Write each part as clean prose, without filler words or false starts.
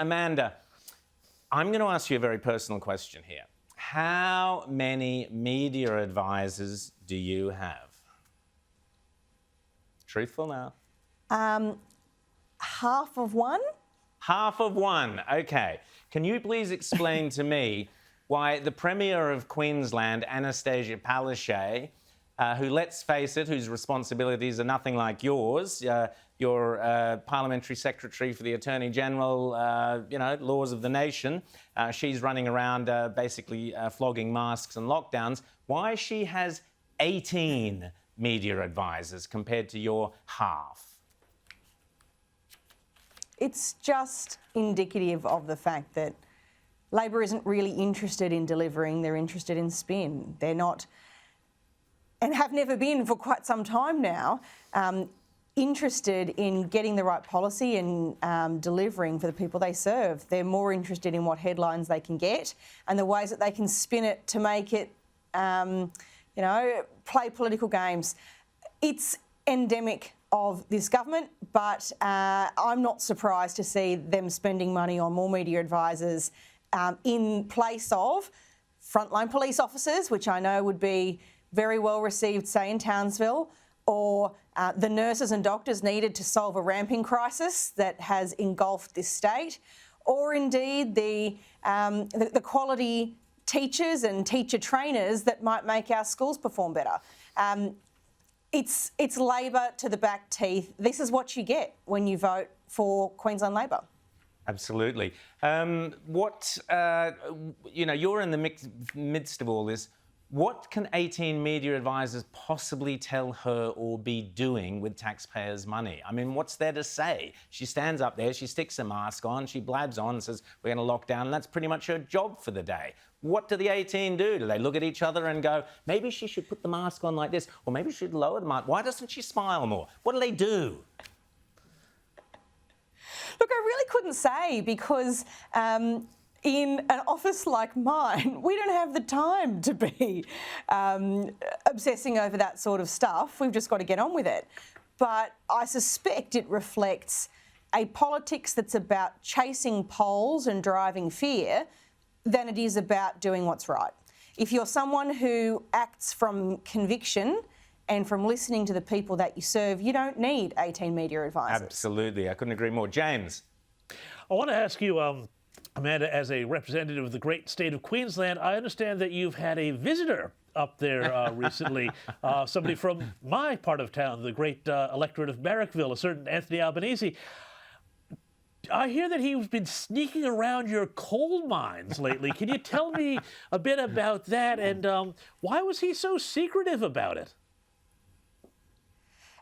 Amanda, I'm going to ask you a very personal question here. How many media advisors do you have? Truthful now. Half of one. Half of one. OK. Can you please explain to me why the Premier of Queensland, Anastasia Palaszczuk, who, let's face it, whose responsibilities are nothing like yours, you're Parliamentary Secretary for the Attorney General, laws of the nation. She's running around basically flogging masks and lockdowns. Why she has 18 media advisors compared to your half? It's just indicative of the fact that Labor isn't really interested in delivering, they're interested in spin. They're not, and have never been for quite some time now, interested in getting the right policy and delivering for the people they serve. They're more interested in what headlines they can get and the ways that they can spin it to make it, play political games. It's endemic of this government, but I'm not surprised to see them spending money on more media advisors in place of frontline police officers, which I know would be very well received, say in Townsville, or the nurses and doctors needed to solve a ramping crisis that has engulfed this state, or indeed the quality teachers and teacher trainers that might make our schools perform better. It's Labor to the back teeth. This is what you get when you vote for Queensland Labor. Absolutely. You're in the midst of all this. What can 18 media advisors possibly tell her or be doing with taxpayers' money? I mean, what's there to say? She stands up there, she sticks a mask on, she blabs on and says, we're going to lock down, and that's pretty much her job for the day. What do the 18 do? Do they look at each other and go, maybe she should put the mask on like this, or maybe she should lower the mask? Why doesn't she smile more? What do they do? Look, I really couldn't say because in an office like mine, we don't have the time to be obsessing over that sort of stuff. We've just got to get on with it. But I suspect it reflects a politics that's about chasing polls and driving fear than it is about doing what's right. If you're someone who acts from conviction and from listening to the people that you serve, you don't need 18 media advisors. Absolutely. I couldn't agree more. James. I want to ask you, Amanda, as a representative of the great state of Queensland, I understand that you've had a visitor up there recently, somebody from my part of town, the great electorate of Marrickville, a certain Anthony Albanese. I hear that he's been sneaking around your coal mines lately. Can you tell me a bit about that, and why was he so secretive about it?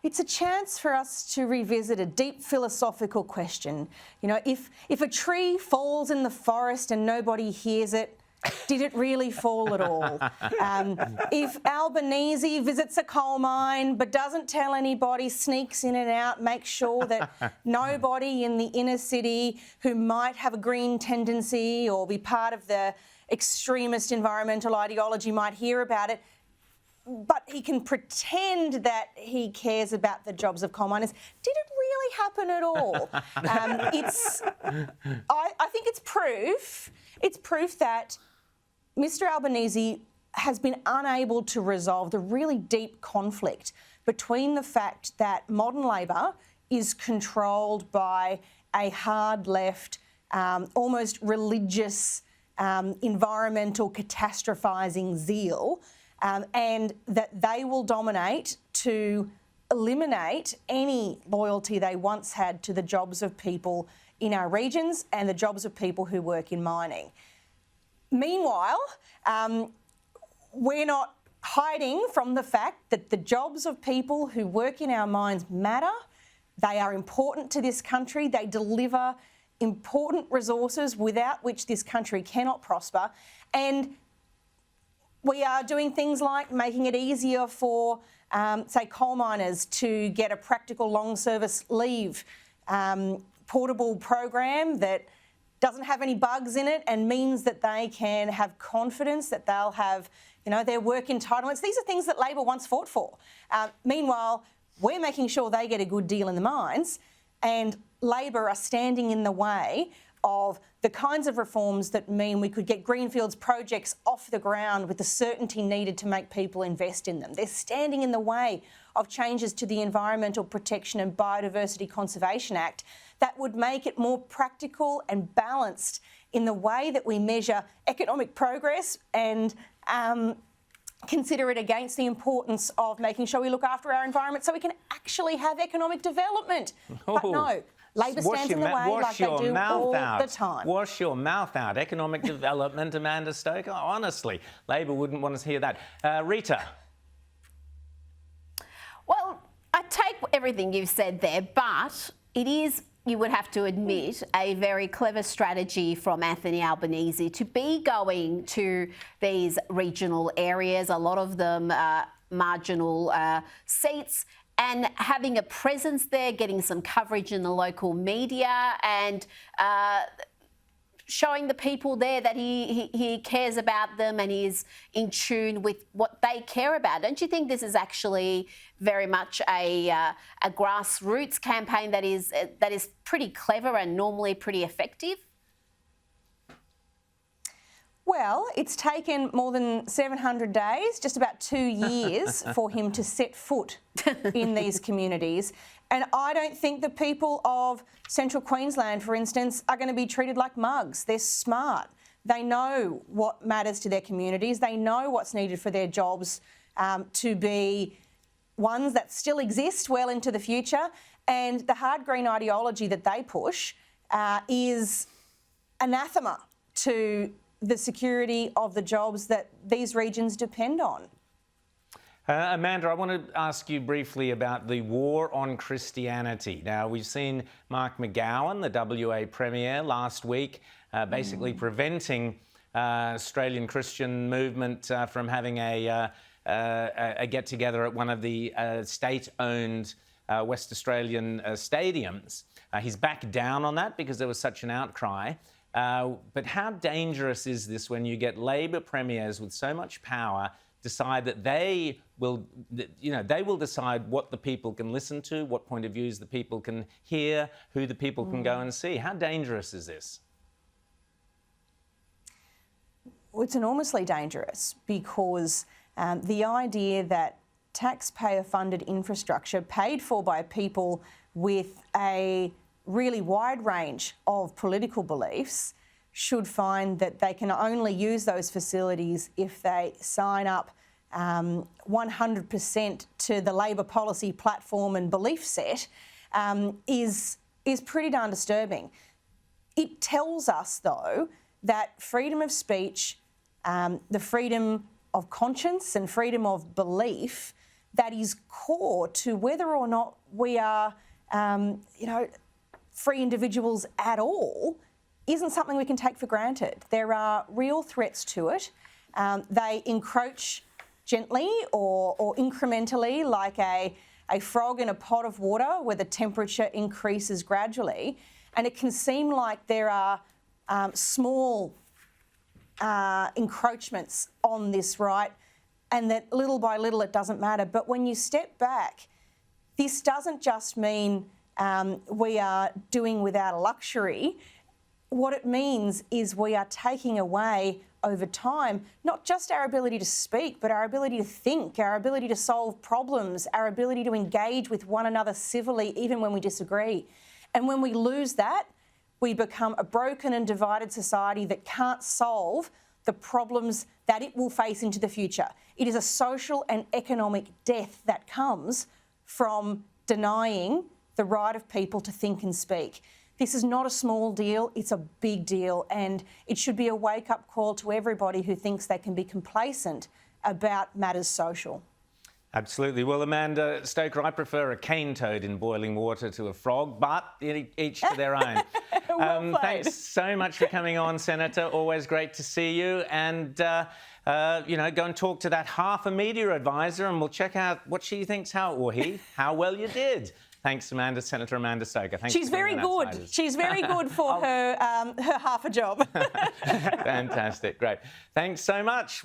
It's a chance for us to revisit a deep philosophical question. You know, if a tree falls in the forest and nobody hears it, did it really fall at all? If Albanese visits a coal mine but doesn't tell anybody, sneaks in and out, makes sure that nobody in the inner city who might have a green tendency or be part of the extremist environmental ideology might hear about it, but he can pretend that he cares about the jobs of coal miners. Did it really happen at all? I think it's proof. It's proof that Mr Albanese has been unable to resolve the really deep conflict between the fact that modern Labor is controlled by a hard left, almost religious, environmental catastrophising zeal, and that they will dominate to eliminate any loyalty they once had to the jobs of people in our regions and the jobs of people who work in mining. Meanwhile, we're not hiding from the fact that the jobs of people who work in our mines matter. They are important to this country. They deliver important resources without which this country cannot prosper. And we are doing things like making it easier for, say, coal miners to get a practical long service leave portable program that doesn't have any bugs in it and means that they can have confidence that they'll have, their work entitlements. These are things that Labor once fought for. Meanwhile, we're making sure they get a good deal in the mines, and Labor are standing in the way of the kinds of reforms that mean we could get greenfields projects off the ground with the certainty needed to make people invest in them. They're standing in the way of changes to the Environmental Protection and Biodiversity Conservation Act that would make it more practical and balanced in the way that we measure economic progress and consider it against the importance of making sure we look after our environment so we can actually have economic development. But no, Labor stands in the way like they do all the time. Wash your mouth out. Economic development, Amanda Stoker. Honestly, Labor wouldn't want to hear that. Rita. Well, I take everything you've said there, but it is, you would have to admit, a very clever strategy from Anthony Albanese to be going to these regional areas, a lot of them marginal seats, and having a presence there, getting some coverage in the local media and showing the people there that he cares about them and is in tune with what they care about. Don't you think this is actually very much a grassroots campaign that is pretty clever and normally pretty effective? Well, it's taken more than 700 days, just about 2 years, for him to set foot in these communities. And I don't think the people of Central Queensland, for instance, are going to be treated like mugs. They're smart. They know what matters to their communities. They know what's needed for their jobs to be ones that still exist well into the future. And the hard green ideology that they push is anathema to the security of the jobs that these regions depend on. Amanda, I want to ask you briefly about the war on Christianity. Now, we've seen Mark McGowan, the WA Premier, last week basically preventing Australian Christian movement from having a get-together at one of the state-owned West Australian stadiums. He's backed down on that because there was such an outcry. But how dangerous is this when you get Labor premiers with so much power decide that they will decide what the people can listen to, what point of views the people can hear, who the people can go and see? How dangerous is this? Well, it's enormously dangerous because the idea that taxpayer-funded infrastructure paid for by people with a really wide range of political beliefs should find that they can only use those facilities if they sign up 100% to the Labor policy platform and belief set is pretty darn disturbing. It tells us, though, that freedom of speech, the freedom of conscience and freedom of belief that is core to whether or not we are, free individuals at all, isn't something we can take for granted. There are real threats to it. They encroach gently or incrementally, like a frog in a pot of water where the temperature increases gradually. And it can seem like there are small encroachments on this right, and that little by little it doesn't matter. But when you step back, this doesn't just mean we are doing without a luxury. What it means is we are taking away over time not just our ability to speak, but our ability to think, our ability to solve problems, our ability to engage with one another civilly even when we disagree. And when we lose that, we become a broken and divided society that can't solve the problems that it will face into the future. It is a social and economic death that comes from denying the right of people to think and speak. This is not a small deal, it's a big deal, and it should be a wake-up call to everybody who thinks they can be complacent about matters social. Absolutely. Well, Amanda Stoker, I prefer a cane toad in boiling water to a frog, but each to their own. Thanks so much for coming on, Senator. Always great to see you. And, go and talk to that half a media advisor and we'll check out what she thinks, how well you did. Thanks, Senator Amanda Stoker. Thanks. She's very good. She's very good for her half a job. Fantastic. Great. Thanks so much.